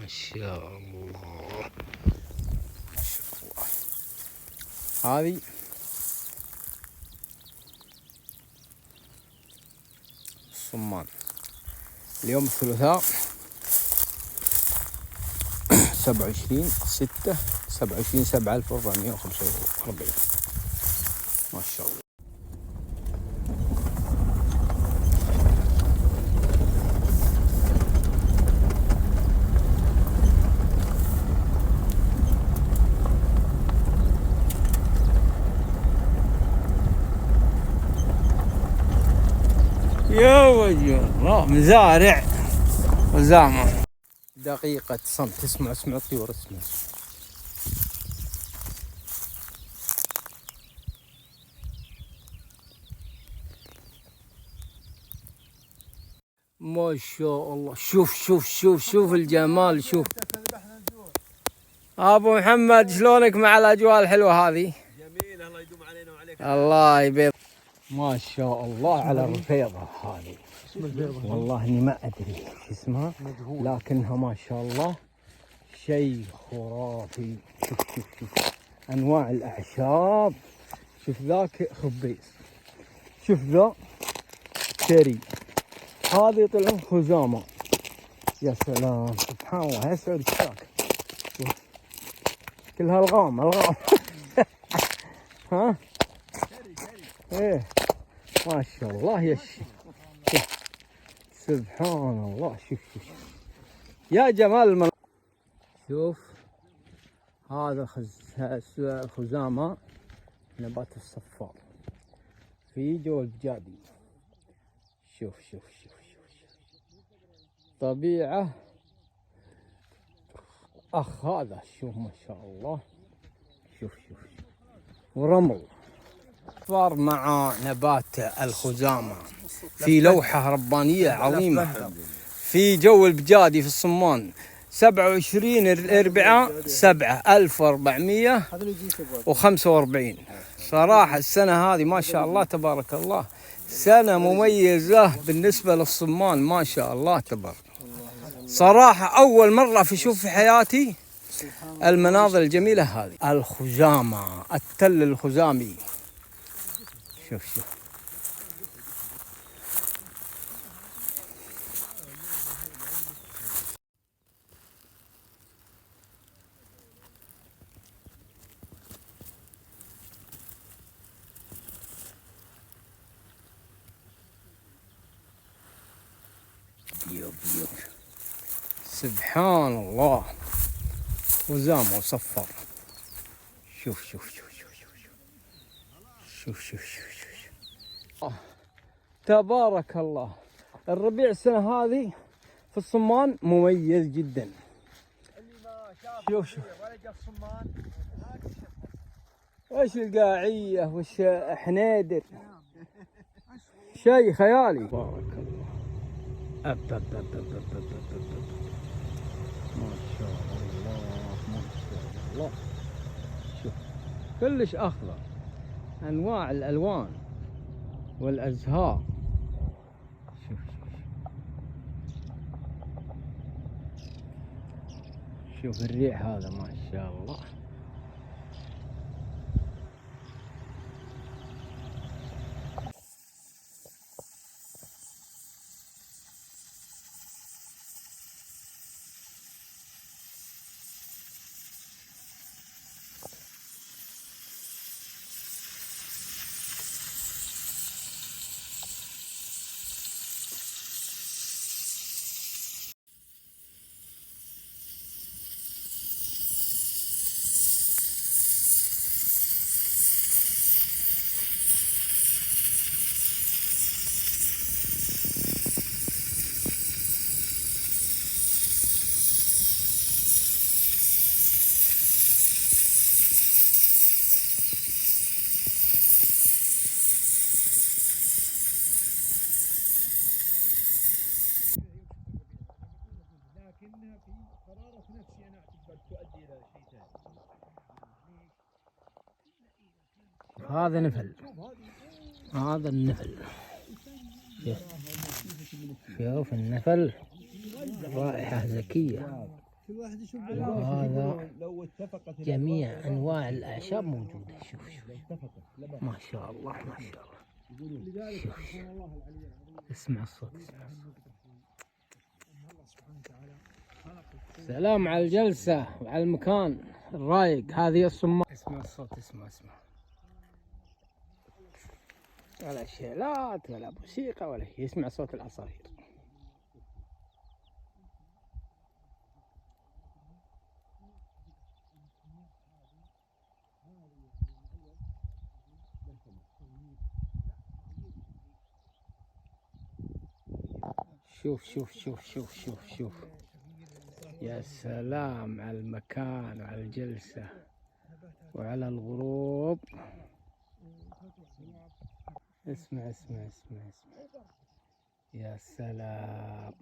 شاء الله ما شاء الله. هذه الصمان. اليوم الثلاثاء 27/6/27/7/1445. ما شاء الله. يا وجه الله، مزارع وزامة. دقيقة صمت، اسمع الطيور، اسمع. ما شاء الله، شوف الجمال. شوف ابو محمد، شلونك مع الاجواء الحلوة هذه؟ جميل، الله يدوم علينا وعليك. الله يبيض. ما شاء الله على البيضة هذه. والله اني ما ادري شو اسمها، لكنها ما شاء الله شيء خرافي. شوف انواع الاعشاب. شوف ذاك خبيز، شوف ذا شري، هذه طلعوا خزامة. يا سلام، سبحان الله، يا سعود الشاك. كلها الغام ها. ايه ما شاء الله يا شيخ، سبحان الله. شوف يا جمال المنظر. شوف هذا خزامة نبات الصفار في جو البجادي. شوف طبيعة هذا. شوف ما شاء الله. شوف ورمل. صار مع نبات الخزامة في لوحة ربانية عظيمة في جو البجادي في الصمان. 27/7/1445. صراحة السنة هذه ما شاء الله تبارك الله سنة مميزة بالنسبة للصمان. ما شاء الله تبارك. صراحة أول مرة أشوف في حياتي المناظر الجميلة هذه. الخزامة، التل الخزامي. شوف سبحان الله. خزامة وصفر. شوف تبارك الله. الربيع السنة هذه في الصمان مميز جدا. شوف وش القاعية وش حنيدر، شيء خيالي. تبارك الله. ما شاء الله. شوف كلش أخضر، أنواع الألوان والأزهار. شوف الريح هذا ما شاء الله. لكنها في قرارة نفسي أنا أعتبر تؤدي إلى شيء ثاني. هذا نفل، هذا النفل. شوف النفل، رائحة زكية. كل واحد يشوف وهذا لو اتفقت جميع أنواع الأعشاب موجودة. شوف لو اتفقت ما شاء الله ما شاء الله. لذلك سبحان الله العلي العظيم اسمع الصوت، اسمع الصوت. ان الله سبحانه وتعالى خلق الكون. سلام على الجلسة وعلى المكان الرايق. هذه الصمام. اسمع الصوت، اسمع. ولا شيلات ولا موسيقى ولا شيء، يسمع صوت العصافير. شوف يا سلام على المكان وعلى الجلسة وعلى الغروب. اسمع يا سلام.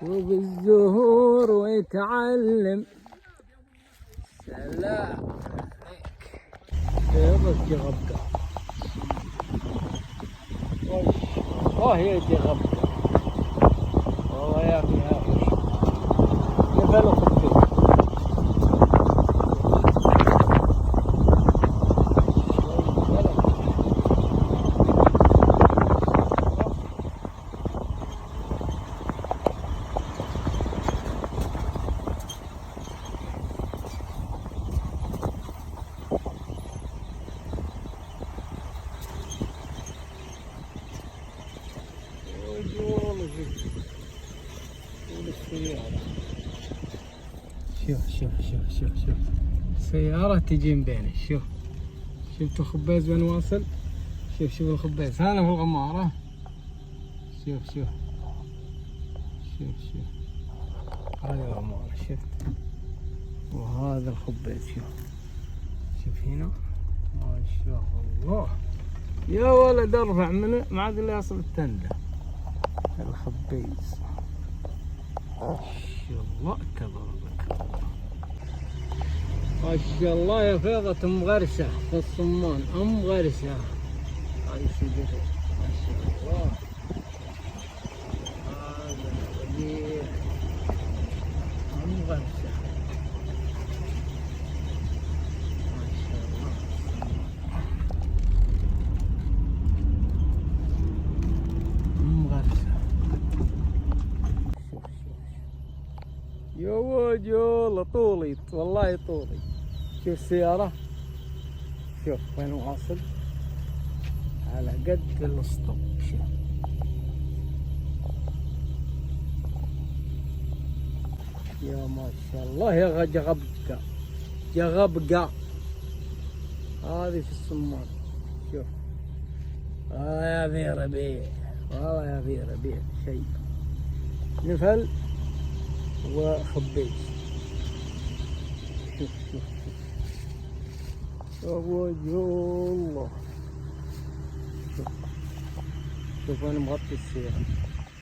شوف الزهور ويتعلم. سلام عليك. بيضك غبقة. يا غبقة. والله يا أخي نفل وخبز. شوف سيارة تجي من بينه. شفتوا خبيز وين واصل؟ شوف الخبيز هذا هو الغمارة. شوف هذه الغمارة شفت، وهذا الخبيز. شوف هنا ما شاء الله. يا ولد ارفع منه ما عاد الا يصل التندة. الخبيز ما شاء الله تبارك الله. ما شاء الله يا فيضة ام غرسة في الصمان. ام غرسة هاي شجرة ما شاء الله. هذا الربيع ام غرسة ما شاء الله. ام غرسة. شوف يا وجه طولي والله طولي. شوف السيارة، شوف وين واصل على قد الاسطول. شوف يا ما شاء الله يا جغبقة هذه في الصمان. شوف يا في ربيع والله يا في ربيع شيء نفل وخبيز. شوف وجه الله. شوف انا مغطي السيارة.